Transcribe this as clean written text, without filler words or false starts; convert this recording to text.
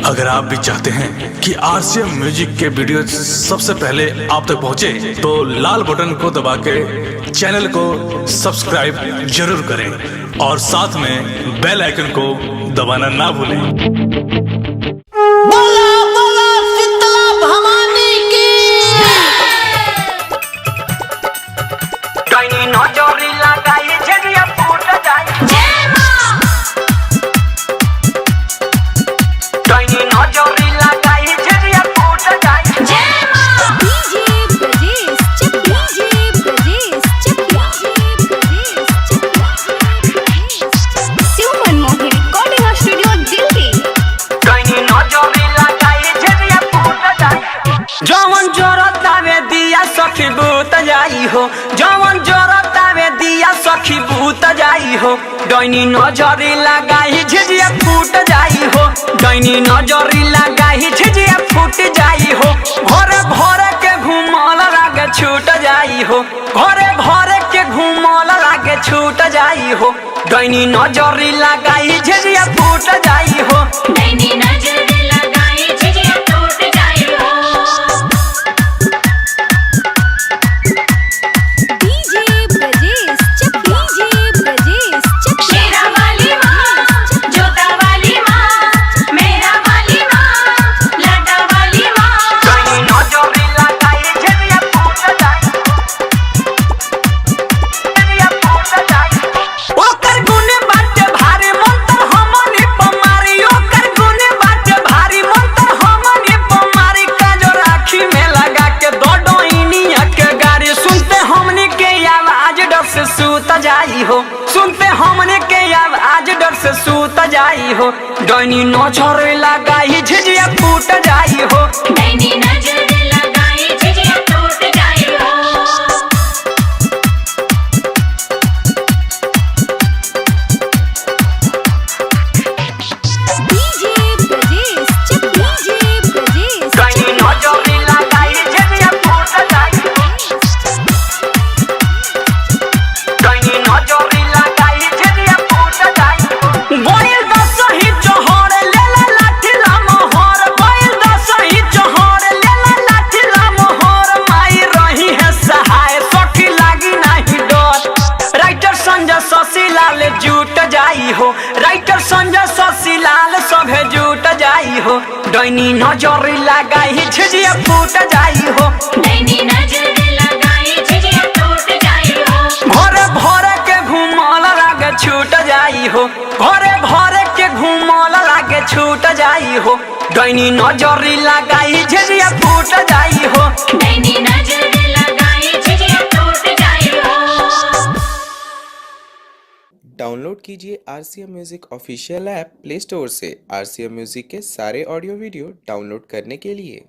अगर आप भी चाहते हैं कि आरसीएम म्यूजिक के वीडियो सबसे पहले आप तक पहुंचे, तो लाल बटन को दबा के चैनल को सब्सक्राइब जरूर करें और साथ में बेल आइकन को दबाना ना भूलें। बोला बोला शीतला भवानी की डाइनी नजरी लगाई झरिया फूट जाए। जय मां डाइनी नजरी लगाई झरिया फूट जाए। जय मां डीजे ब्रजेश चकिया डीजे ब्रजेश चकिया डीजे ब्रजेश चकिया सुमन मोहिनी रिकॉर्डिंग स्टूडियो दिल्ली। डाइनी नजरी लगाई झरिया फूट जाए। जवन जोरतावे दिया सखी भूत जाई हो, जवन जोरतावे दिया सखी भूत जाई हो। डाइनी नजरी लगाई झरिया फूट जाई हो, डाइनी नजरी लगाई झरिया फूट जाई हो। घरे भरे के घूमल लागे छूट जाई हो, घरे भरे के घूमल लागे छूट जाई हो। डाइनी नजरी लगाई झरिया फूट जाई हो। नैनी नजर लगाई झिझिया टूट जाई हो। डीजे ब्रजेश चकिया डीजे ब्रजेश चकिया शेरा वाली मां जोता वाली मां मेरा वाली मां लाडा वाली मां डाइनी नजरी लगाई झरिया फूट जाई, झरिया फूट जाई। ओकर गुने बाटे भारी मंतर हमनी पमारी, ओकर गुने बाटे भारी मंतर हमनी पमारी। काजो राखी में लगा के दो डोइनिया के गाड़ी, सुनते हमनी के आवाज डर से सूत जाई हो, सुनते हमनी के आवाज डर से सूत जाई हो। डाइनी नजर लगाई झिझिया फूट जाई हो। नैनी नजर लगाई झिझिया टूट जाई हो। डीजे ब्रजेश चकिया डीजे ब्रजेश डाइनी नजर लगाई झिझिया फूट जाई, डाइनी नजर लगाई झिझिया फूट जाई। गोइल दसही चहर लेला लाठी लमहर, गोइल दसही चहर लेला लाठी लमहर। माई रही है सहाय सखी लागी नहीं डर। राइटर संजय शशिलाल जुट जाई हो, राइटर संजय शशिलाल सभे जुट जाई हो। डाइनी नजर लगाई झिझिया फूट जाई हो। नैनी नजर लगाई झिझिया टूट जाई हो। घरे भरे के घूमल लागे छूट जाई हो, घरे भरे के घूमल लागे छूट जाई हो। डाइनी नजरी लगाई झिझिया फूट जाई हो। नैनी नजर लगाई झिझिया टूट जाई हो। डाउनलोड कीजिए RCM music official app play store से। आरसीएम म्यूजिक के सारे ऑडियो वीडियो डाउनलोड करने के लिए